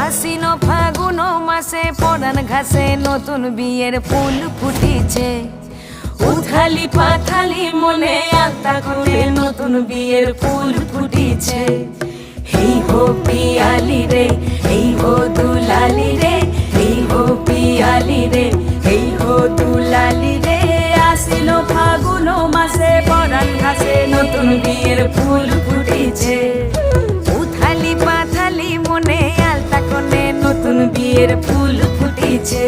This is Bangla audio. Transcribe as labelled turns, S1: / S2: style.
S1: আশ্বিন ফাগুন মাসে পরান ঘাসে নতুন বিয়ের ফুল ফুটিছে। উথালি পাথালি মনে আত্মা খুলে নতুন বিয়ের ফুল ফুটিছে। হেই হো পিয়ালি রে, হেই হো দুলালি রে, হেই হো পিয়ালি রে, হেই হো দুলালি রে। আশ্বিন ফাগুন মাসে পরান ঘাসে নতুন বিয়ের ফুল ফুটিছে। উথালি পাথালি মনে আলতা কোণে নতুন বিয়ের ফুল ফুটিছে।